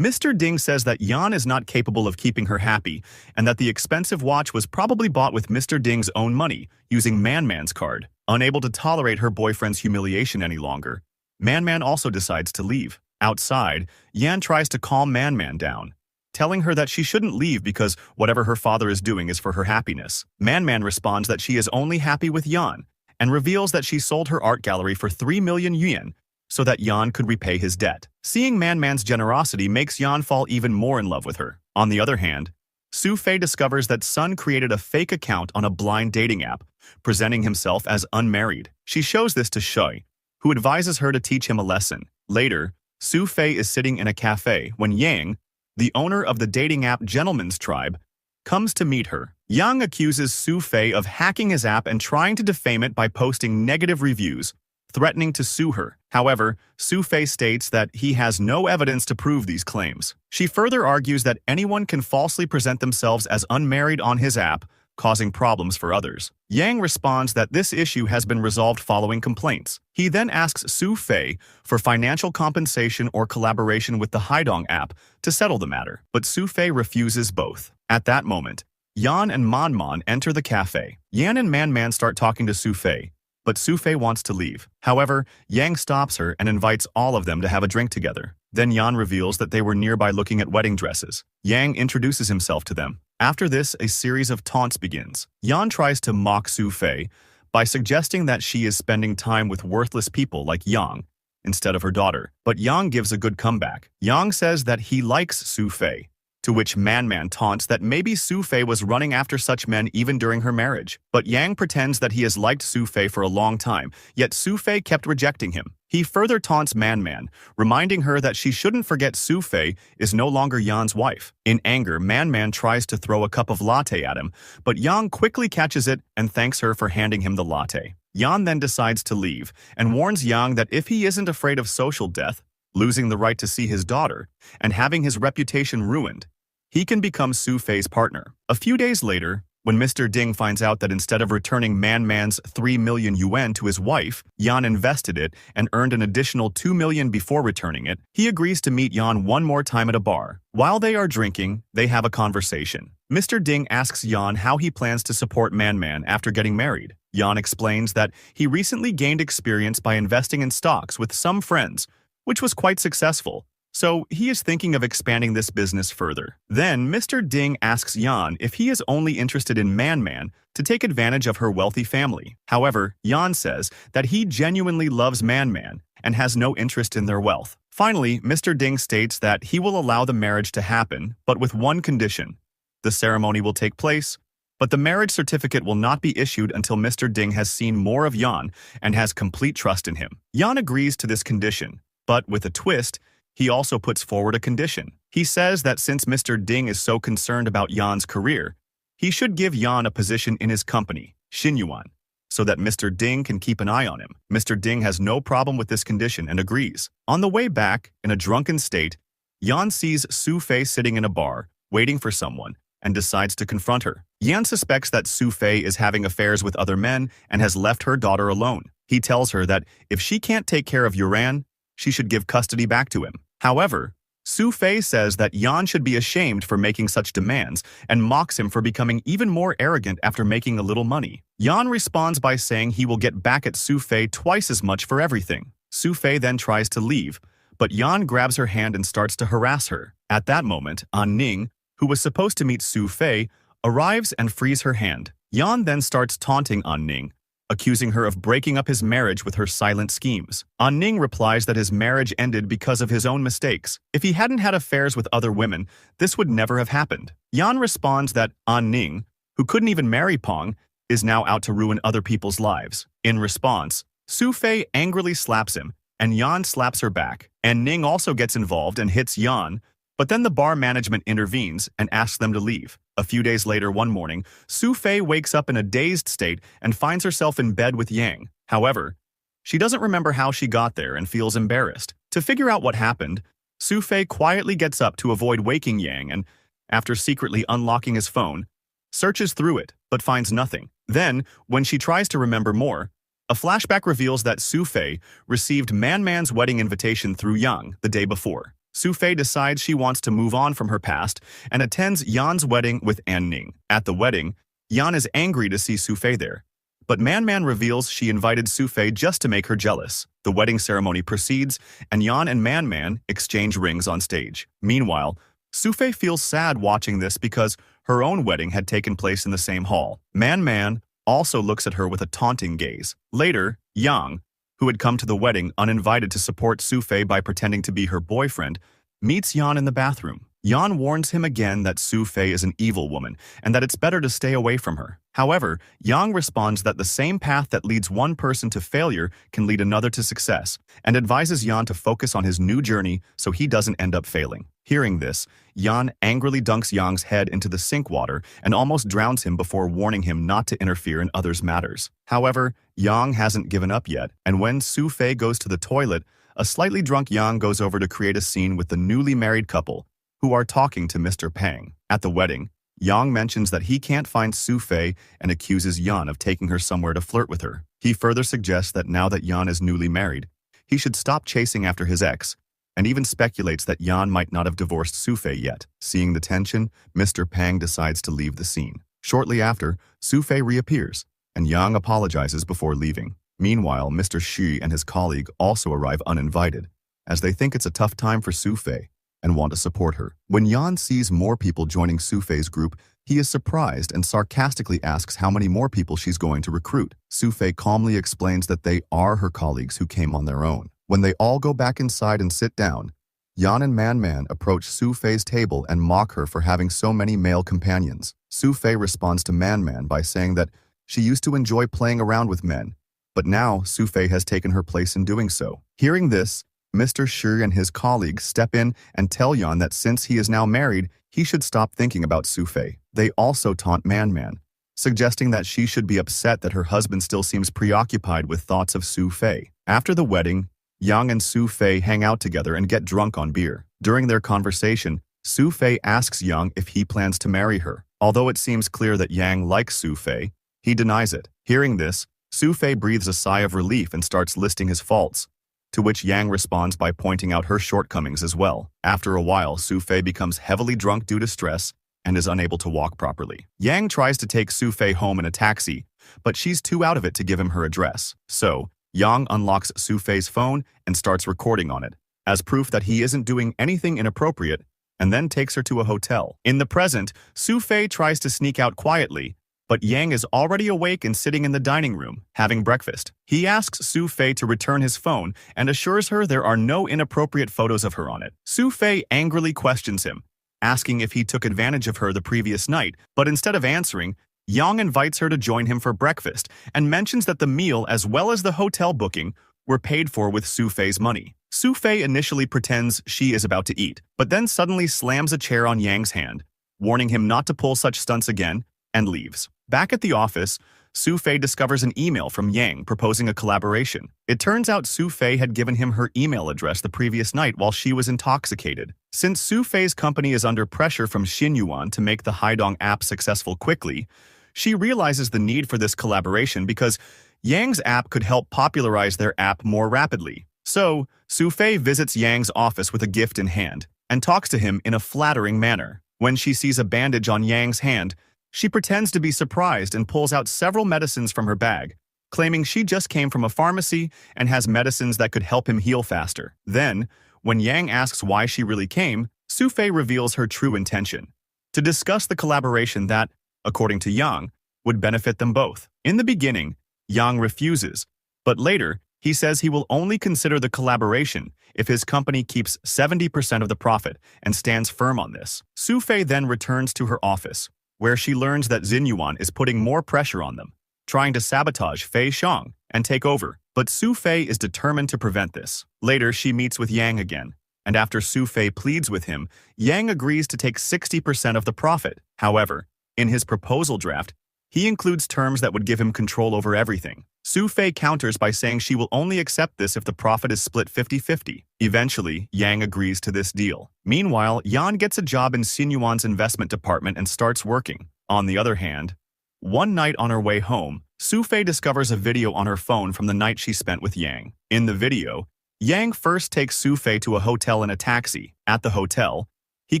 Mr. Ding says that Yan is not capable of keeping her happy and that the expensive watch was probably bought with Mr. Ding's own money, using Man Man's card. Unable to tolerate her boyfriend's humiliation any longer, Man Man also decides to leave. Outside, Yan tries to calm Man Man down, telling her that she shouldn't leave because whatever her father is doing is for her happiness. Man Man responds that she is only happy with Yan and reveals that she sold her art gallery for 3 million yuan so that Yan could repay his debt. Seeing Man Man's generosity makes Yan fall even more in love with her. On the other hand, Su Fei discovers that Sun created a fake account on a blind dating app, presenting himself as unmarried. She shows this to Shui, who advises her to teach him a lesson. Later, Su Fei is sitting in a cafe when Yang, the owner of the dating app Gentleman's Tribe, comes to meet her. Yang accuses Su Fei of hacking his app and trying to defame it by posting negative reviews, threatening to sue her. However, Su Fei states that he has no evidence to prove these claims. She further argues that anyone can falsely present themselves as unmarried on his app, causing problems for others. Yang responds that this issue has been resolved following complaints. He then asks Su Fei for financial compensation or collaboration with the Haidong app to settle the matter, but Su Fei refuses both. At that moment, Yan and Man enter the cafe. Yan and Man start talking to Su Fei, but Su Fei wants to leave. However, Yang stops her and invites all of them to have a drink together. Then Yan reveals that they were nearby looking at wedding dresses. Yang introduces himself to them. After this, a series of taunts begins. Yan tries to mock Su Fei by suggesting that she is spending time with worthless people like Yang instead of her daughter. But Yang gives a good comeback. Yang says that he likes Su Fei, to which Man taunts that maybe Su Fei was running after such men even during her marriage. But Yang pretends that he has liked Su Fei for a long time, yet Su Fei kept rejecting him. He further taunts Man, reminding her that she shouldn't forget Su Fei is no longer Yan's wife. In anger, Man tries to throw a cup of latte at him, but Yang quickly catches it and thanks her for handing him the latte. Yan then decides to leave and warns Yang that if he isn't afraid of social death, losing the right to see his daughter, and having his reputation ruined, he can become Su Fei's partner. A few days later, when Mr. Ding finds out that instead of returning Man's 3 million yuan to his wife, Yan invested it and earned an additional 2 million before returning it, he agrees to meet Yan one more time at a bar. While they are drinking, they have a conversation. Mr. Ding asks Yan how he plans to support Man after getting married. Yan explains that he recently gained experience by investing in stocks with some friends, which was quite successful. So he is thinking of expanding this business further. Then Mr. Ding asks Yan if he is only interested in Man to take advantage of her wealthy family. However, Yan says that he genuinely loves Man and has no interest in their wealth. Finally, Mr. Ding states that he will allow the marriage to happen, but with one condition. The ceremony will take place, but the marriage certificate will not be issued until Mr. Ding has seen more of Yan and has complete trust in him. Yan agrees to this condition, but with a twist, he also puts forward a condition. He says that since Mr. Ding is so concerned about Yan's career, he should give Yan a position in his company, Xinyuan, so that Mr. Ding can keep an eye on him. Mr. Ding has no problem with this condition and agrees. On the way back, in a drunken state, Yan sees Su Fei sitting in a bar, waiting for someone, and decides to confront her. Yan suspects that Su Fei is having affairs with other men and has left her daughter alone. He tells her that if she can't take care of Yuran, she should give custody back to him. However, Su Fei says that Yan should be ashamed for making such demands and mocks him for becoming even more arrogant after making a little money. Yan responds by saying he will get back at Su Fei twice as much for everything. Su Fei then tries to leave, but Yan grabs her hand and starts to harass her. At that moment, An Ning, who was supposed to meet Su Fei, arrives and frees her hand. Yan then starts taunting An Ning, accusing her of breaking up his marriage with her silent schemes. An Ning replies that his marriage ended because of his own mistakes. If he hadn't had affairs with other women, this would never have happened. Yan responds that An Ning, who couldn't even marry Pong, is now out to ruin other people's lives. In response, Su Fei angrily slaps him, and Yan slaps her back. An Ning also gets involved and hits Yan, but then the bar management intervenes and asks them to leave. A few days later one morning, Su Fei wakes up in a dazed state and finds herself in bed with Yang. However, she doesn't remember how she got there and feels embarrassed. To figure out what happened, Su Fei quietly gets up to avoid waking Yang and, after secretly unlocking his phone, searches through it, but finds nothing. Then, when she tries to remember more, a flashback reveals that Su Fei received Man's wedding invitation through Yang the day before. Su Fei decides she wants to move on from her past and attends Yan's wedding with An Ning. At the wedding, Yan is angry to see Su Fei there, but Man reveals she invited Su Fei just to make her jealous. The wedding ceremony proceeds, and Yan and Man exchange rings on stage. Meanwhile, Su Fei feels sad watching this because her own wedding had taken place in the same hall. Man also looks at her with a taunting gaze. Later, Yang, who had come to the wedding uninvited to support Su Fei by pretending to be her boyfriend, meets Yan in the bathroom. Yan warns him again that Su Fei is an evil woman and that it's better to stay away from her. However, Yang responds that the same path that leads one person to failure can lead another to success, and advises Yan to focus on his new journey so he doesn't end up failing. Hearing this, Yan angrily dunks Yang's head into the sink water and almost drowns him before warning him not to interfere in others' matters. However, Yang hasn't given up yet, and when Su Fei goes to the toilet, a slightly drunk Yang goes over to create a scene with the newly married couple, who are talking to Mr. Pang. At the wedding, Yang mentions that he can't find Su Fei and accuses Yan of taking her somewhere to flirt with her. He further suggests that now that Yan is newly married, he should stop chasing after his ex, and even speculates that Yan might not have divorced Su Fei yet. Seeing the tension, Mr. Pang decides to leave the scene. Shortly after, Su Fei reappears, and Yang apologizes before leaving. Meanwhile, Mr. Shi and his colleague also arrive uninvited, as they think it's a tough time for Su Fei and want to support her. When Yan sees more people joining Su Fei's group, he is surprised and sarcastically asks how many more people she's going to recruit. Su Fei calmly explains that they are her colleagues who came on their own. When they all go back inside and sit down, Yan and Man approach Su Fei's table and mock her for having so many male companions. Su Fei responds to Man by saying that she used to enjoy playing around with men, but now Su Fei has taken her place in doing so. Hearing this, Mr. Shi and his colleagues step in and tell Yan that since he is now married, he should stop thinking about Su Fei. They also taunt Man, suggesting that she should be upset that her husband still seems preoccupied with thoughts of Su Fei. After the wedding, Yang and Su Fei hang out together and get drunk on beer. During their conversation, Su Fei asks Yang if he plans to marry her. Although it seems clear that Yang likes Su Fei, he denies it. Hearing this, Su Fei breathes a sigh of relief and starts listing his faults, to which Yang responds by pointing out her shortcomings as well. After a while, Su Fei becomes heavily drunk due to stress and is unable to walk properly. Yang tries to take Su Fei home in a taxi, but she's too out of it to give him her address. So, Yang unlocks Su Fei's phone and starts recording on it, as proof that he isn't doing anything inappropriate, and then takes her to a hotel. In the present, Su Fei tries to sneak out quietly, but Yang is already awake and sitting in the dining room, having breakfast. He asks Su Fei to return his phone and assures her there are no inappropriate photos of her on it. Su Fei angrily questions him, asking if he took advantage of her the previous night, but instead of answering, Yang invites her to join him for breakfast and mentions that the meal as well as the hotel booking were paid for with Su Fei's money. Su Fei initially pretends she is about to eat, but then suddenly slams a chair on Yang's hand, warning him not to pull such stunts again, and leaves. Back at the office, Su Fei discovers an email from Yang proposing a collaboration. It turns out Su Fei had given him her email address the previous night while she was intoxicated. Since Su Fei's company is under pressure from Xinyuan to make the Haidong app successful quickly, she realizes the need for this collaboration because Yang's app could help popularize their app more rapidly. So, Su Fei visits Yang's office with a gift in hand and talks to him in a flattering manner. When she sees a bandage on Yang's hand, she pretends to be surprised and pulls out several medicines from her bag, claiming she just came from a pharmacy and has medicines that could help him heal faster. Then, when Yang asks why she really came, Su Fei reveals her true intention: to discuss the collaboration that, according to Yang, would benefit them both. In the beginning, Yang refuses, but later, he says he will only consider the collaboration if his company keeps 70% of the profit and stands firm on this. Su Fei then returns to her office, where she learns that Xinyuan is putting more pressure on them, trying to sabotage Fei Xiang and take over. But Su Fei is determined to prevent this. Later, she meets with Yang again, and after Su Fei pleads with him, Yang agrees to take 60% of the profit. However, in his proposal draft, he includes terms that would give him control over everything. Su Fei counters by saying she will only accept this if the profit is split 50-50. Eventually, Yang agrees to this deal. Meanwhile, Yan gets a job in Xinyuan's investment department and starts working. On the other hand, one night on her way home, Su Fei discovers a video on her phone from the night she spent with Yang. In the video, Yang first takes Su Fei to a hotel in a taxi. At the hotel, he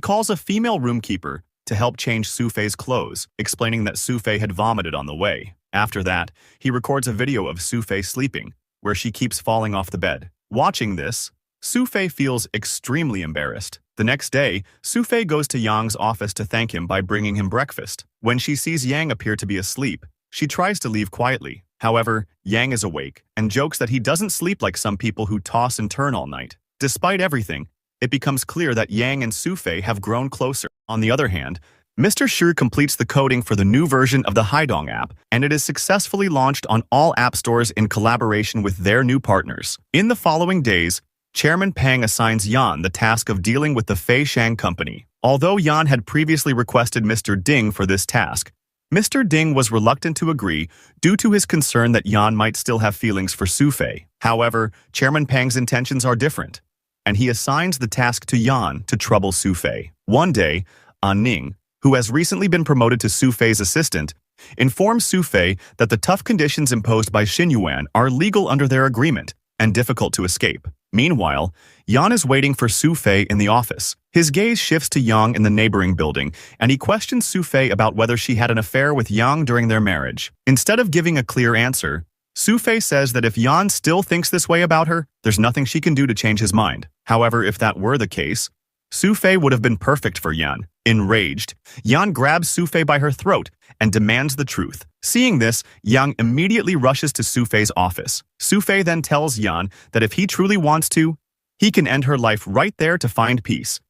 calls a female roomkeeper to help change Su Fei's clothes, explaining that Su Fei had vomited on the way. After that, he records a video of Su Fei sleeping, where she keeps falling off the bed. Watching this, Su Fei feels extremely embarrassed. The next day, Su Fei goes to Yang's office to thank him by bringing him breakfast. When she sees Yang appear to be asleep, she tries to leave quietly. However, Yang is awake and jokes that he doesn't sleep like some people who toss and turn all night. Despite everything, it becomes clear that Yang and Su Fei have grown closer. On the other hand, Mr. Shi completes the coding for the new version of the Haidong app, and it is successfully launched on all app stores in collaboration with their new partners. In the following days, Chairman Pang assigns Yan the task of dealing with the Fei Shang company. Although Yan had previously requested Mr. Ding for this task, Mr. Ding was reluctant to agree due to his concern that Yan might still have feelings for Su Fei. However, Chairman Pang's intentions are different, and he assigns the task to Yan to trouble Su Fei. One day, An Ning, who has recently been promoted to Su Fei's assistant, informs Su Fei that the tough conditions imposed by Xin Yuan are legal under their agreement and difficult to escape. Meanwhile, Yan is waiting for Su Fei in the office. His gaze shifts to Yang in the neighboring building, and he questions Su Fei about whether she had an affair with Yang during their marriage. Instead of giving a clear answer, Su Fei says that if Yan still thinks this way about her, there's nothing she can do to change his mind. However, if that were the case, Su Fei would have been perfect for Yan. Enraged, Yan grabs Su Fei by her throat and demands the truth. Seeing this, Yang immediately rushes to Su Fei's office. Su Fei then tells Yan that if he truly wants to, he can end her life right there to find peace,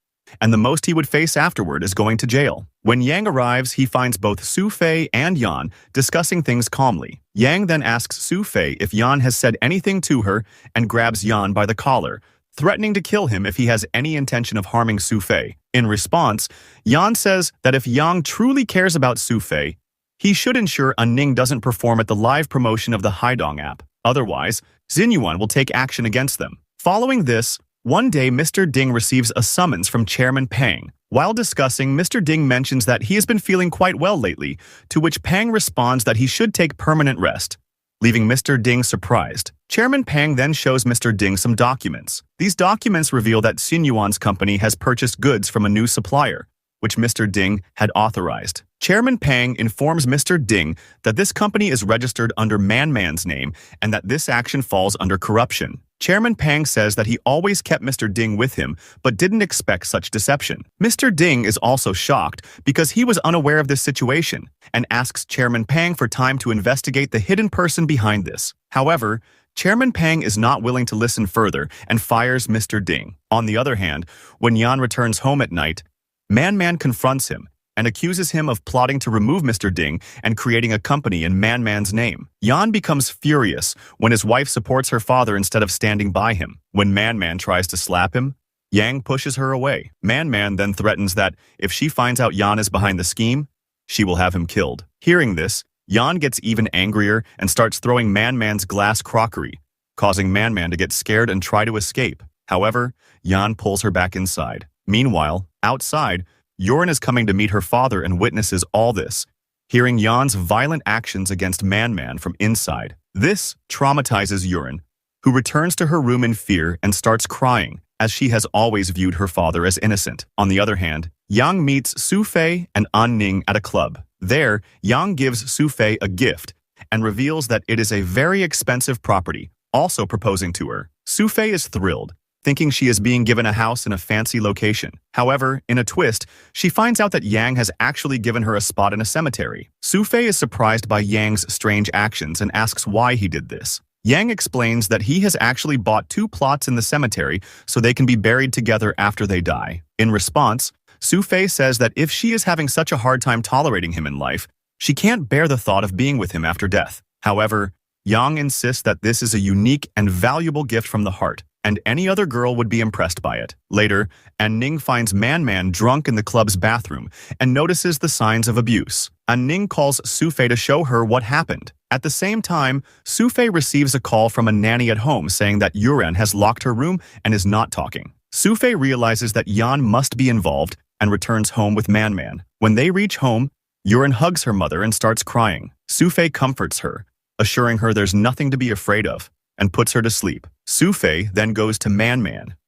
and the most he would face afterward is going to jail. When Yang arrives, he finds both Su Fei and Yan discussing things calmly. Yang then asks Su Fei if Yan has said anything to her and grabs Yan by the collar, threatening to kill him if he has any intention of harming Su Fei. In response, Yan says that if Yang truly cares about Su Fei, he should ensure Ning doesn't perform at the live promotion of the Haidong app. Otherwise, Xinyuan will take action against them. Following this, one day Mr. Ding receives a summons from Chairman Pang. While discussing, Mr. Ding mentions that he has been feeling quite well lately, to which Pang responds that he should take permanent rest, leaving Mr. Ding surprised. Chairman Pang then shows Mr. Ding some documents. These documents reveal that Xinyuan's company has purchased goods from a new supplier, which Mr. Ding had authorized. Chairman Pang informs Mr. Ding that this company is registered under Man's name and that this action falls under corruption. Chairman Pang says that he always kept Mr. Ding with him, but didn't expect such deception. Mr. Ding is also shocked because he was unaware of this situation and asks Chairman Pang for time to investigate the hidden person behind this. However, Chairman Pang is not willing to listen further and fires Mr. Ding. On the other hand, when Yan returns home at night, Man confronts him and accuses him of plotting to remove Mr. Ding and creating a company in Man's name. Yan becomes furious when his wife supports her father instead of standing by him. When Man tries to slap him, Yang pushes her away. Man then threatens that if she finds out Yan is behind the scheme, she will have him killed. Hearing this, Yan gets even angrier and starts throwing Man's glass crockery, causing Man to get scared and try to escape. However, Yan pulls her back inside. Meanwhile, outside, Yuren is coming to meet her father and witnesses all this, hearing Yan's violent actions against Man from inside. This traumatizes Yuren, who returns to her room in fear and starts crying, as she has always viewed her father as innocent. On the other hand, Yang meets Su Fei and Ning at a club. There, Yang gives Su Fei a gift and reveals that it is a very expensive property, also proposing to her. Su Fei is thrilled, thinking she is being given a house in a fancy location. However, in a twist, she finds out that Yang has actually given her a spot in a cemetery. Su Fei is surprised by Yang's strange actions and asks why he did this. Yang explains that he has actually bought 2 plots in the cemetery so they can be buried together after they die. In response, Su Fei says that if she is having such a hard time tolerating him in life, she can't bear the thought of being with him after death. However, Yang insists that this is a unique and valuable gift from the heart, and any other girl would be impressed by it. Later, Ning finds Man drunk in the club's bathroom and notices the signs of abuse. Ning calls Su Fei to show her what happened. At the same time, Su Fei receives a call from a nanny at home saying that Yuren has locked her room and is not talking. Su Fei realizes that Yan must be involved and returns home with Man. When they reach home, Yuren hugs her mother and starts crying. Su Fei comforts her, assuring her there's nothing to be afraid of, and puts her to sleep. Su Fei then goes to Man.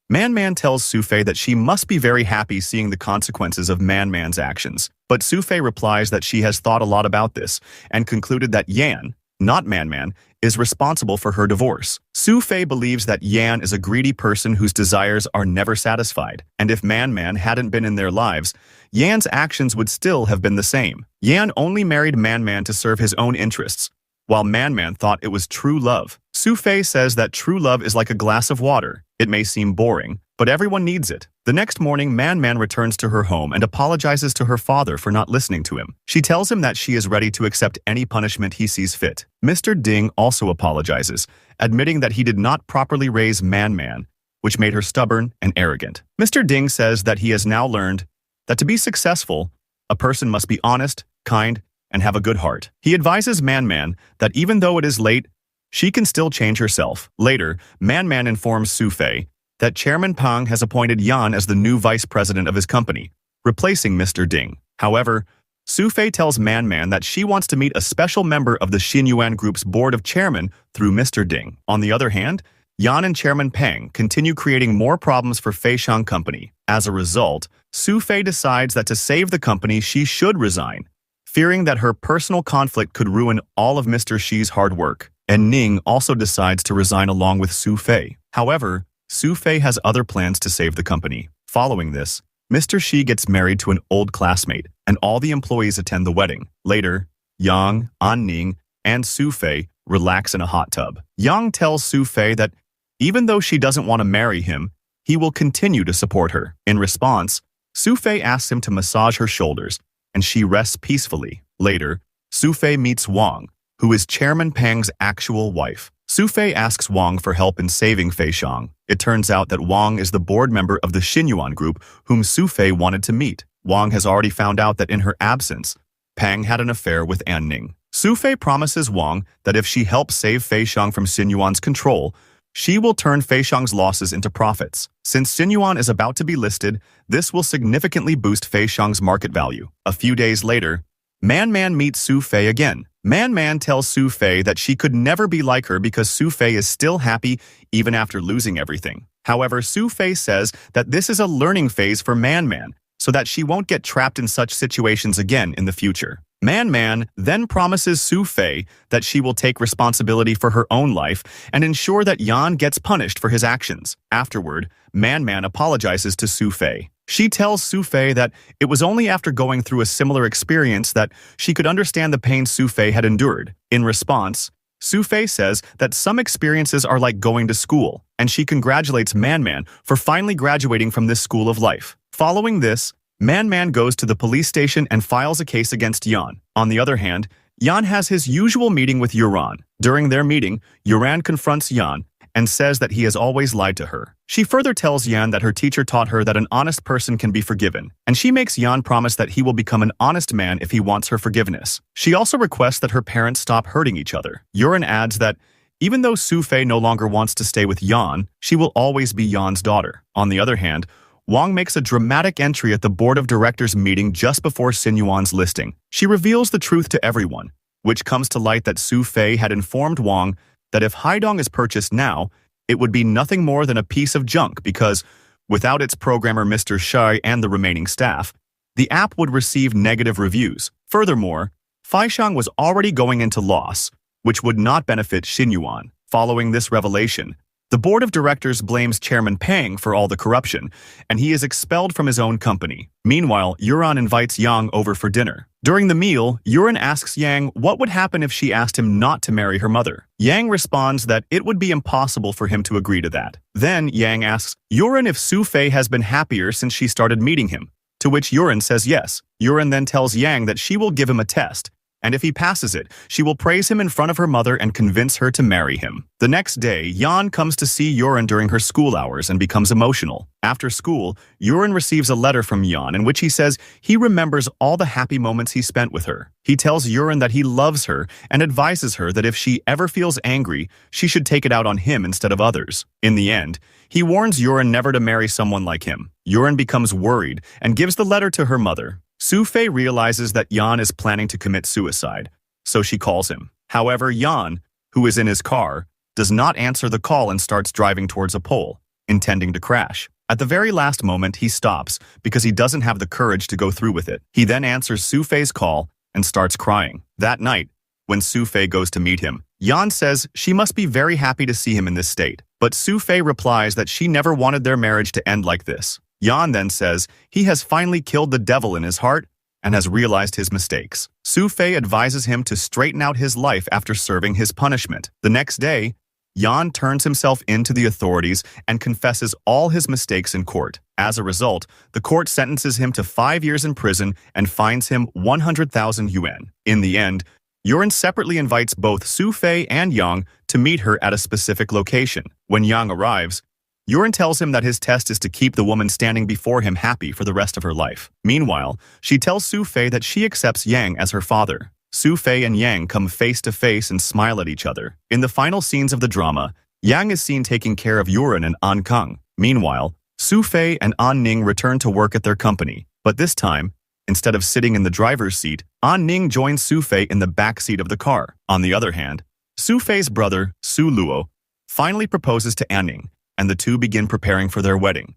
Man tells Su Fei that she must be very happy seeing the consequences of Man's actions, but Su Fei replies that she has thought a lot about this and concluded that Yan, not Man, is responsible for her divorce. Su Fei believes that Yan is a greedy person whose desires are never satisfied, and if Man hadn't been in their lives, Yan's actions would still have been the same. Yan only married Man to serve his own interests, while Man thought it was true love. Su Fei says that true love is like a glass of water. It may seem boring, but everyone needs it. The next morning, Man returns to her home and apologizes to her father for not listening to him. She tells him that she is ready to accept any punishment he sees fit. Mr. Ding also apologizes, admitting that he did not properly raise Man, which made her stubborn and arrogant. Mr. Ding says that he has now learned that to be successful, a person must be honest, kind, and have a good heart. He advises Man that even though it is late, she can still change herself. Later, Man informs Su Fei that Chairman Pang has appointed Yan as the new vice president of his company, replacing Mr. Ding. However, Su Fei tells Man Man that she wants to meet a special member of the Xinyuan Group's board of chairmen through Mr. Ding. On the other hand, Yan and Chairman Peng continue creating more problems for Feixiang Company. As a result, Su Fei decides that to save the company she should resign, fearing that her personal conflict could ruin all of Mr. Xi's hard work. And Ning also decides to resign along with Su Fei. However, Su Fei has other plans to save the company. Following this, Mr. Xi gets married to an old classmate, and all the employees attend the wedding. Later, Yang, An Ning, and Su Fei relax in a hot tub. Yang tells Su Fei that even though she doesn't want to marry him, he will continue to support her. In response, Su Fei asks him to massage her shoulders, and she rests peacefully. Later, Su Fei meets Wang, who is Chairman Peng's actual wife. Su Fei asks Wang for help in saving Feixiang. It turns out that Wang is the board member of the Xinyuan Group whom Su Fei wanted to meet. Wang has already found out that in her absence, Peng had an affair with An Ning. Su Fei promises Wang that if she helps save Feixiang from Xinyuan's control, she will turn Feixiang's losses into profits. Since Xinyuan is about to be listed, this will significantly boost Feixiang's market value. A few days later, Man Man meets Su Fei again. Man Man tells Su Fei that she could never be like her because Su Fei is still happy even after losing everything. However, Su Fei says that this is a learning phase for Man Man, so that she won't get trapped in such situations again in the future. Man Man then promises Su Fei that she will take responsibility for her own life and ensure that Yan gets punished for his actions. Afterward, Man Man apologizes to Su Fei. She tells Su Fei that it was only after going through a similar experience that she could understand the pain Su Fei had endured. In response, Su Fei says that some experiences are like going to school, and she congratulates Man Man for finally graduating from this school of life. Following this, Man Man goes to the police station and files a case against Yan. On the other hand, Yan has his usual meeting with Yuran. During their meeting, Yuran confronts Yan and says that he has always lied to her. She further tells Yan that her teacher taught her that an honest person can be forgiven, and she makes Yan promise that he will become an honest man if he wants her forgiveness. She also requests that her parents stop hurting each other. Yuran adds that even though Su Fei no longer wants to stay with Yan, she will always be Yan's daughter. On the other hand, Wang makes a dramatic entry at the board of directors meeting just before Xinyuan's listing. She reveals the truth to everyone, which comes to light that Su Fei had informed Wang that if Haidong is purchased now, it would be nothing more than a piece of junk because, without its programmer Mr. Shai and the remaining staff, the app would receive negative reviews. Furthermore, Feixiang was already going into loss, which would not benefit Xinyuan. Following this revelation, the board of directors blames Chairman Peng for all the corruption, and he is expelled from his own company. Meanwhile, Yuran invites Yang over for dinner. During the meal, Yuran asks Yang what would happen if she asked him not to marry her mother. Yang responds that it would be impossible for him to agree to that. Then Yang asks Yuran if Su Fei has been happier since she started meeting him, to which Yuran says yes. Yuran then tells Yang that she will give him a test, and if he passes it, she will praise him in front of her mother and convince her to marry him. The next day, Yan comes to see Yuran during her school hours and becomes emotional. After school, Yuran receives a letter from Yan in which he says he remembers all the happy moments he spent with her. He tells Yuran that he loves her and advises her that if she ever feels angry, she should take it out on him instead of others. In the end, he warns Yuran never to marry someone like him. Yuran becomes worried and gives the letter to her mother. Su Fei realizes that Yan is planning to commit suicide, so she calls him. However, Yan, who is in his car, does not answer the call and starts driving towards a pole, intending to crash. At the very last moment, he stops because he doesn't have the courage to go through with it. He then answers Su Fei's call and starts crying. That night, when Su Fei goes to meet him, Yan says she must be very happy to see him in this state. But Su Fei replies that she never wanted their marriage to end like this. Yan then says he has finally killed the devil in his heart and has realized his mistakes. Su Fei advises him to straighten out his life after serving his punishment. The next day, Yan turns himself into the authorities and confesses all his mistakes in court. As a result, the court sentences him to 5 years in prison and fines him 100,000 yuan. In the end, Yuran separately invites both Su Fei and Yang to meet her at a specific location. When Yang arrives, Yuran tells him that his test is to keep the woman standing before him happy for the rest of her life. Meanwhile, she tells Su Fei that she accepts Yang as her father. Su Fei and Yang come face to face and smile at each other. In the final scenes of the drama, Yang is seen taking care of Yuran and An Kang. Meanwhile, Su Fei and An Ning return to work at their company, but this time, Instead of sitting in the driver's seat, An Ning joins Su Fei in the back seat of the car. On the other hand, Su Fei's brother, Su Luo, finally proposes to An Ning, and the two begin preparing for their wedding.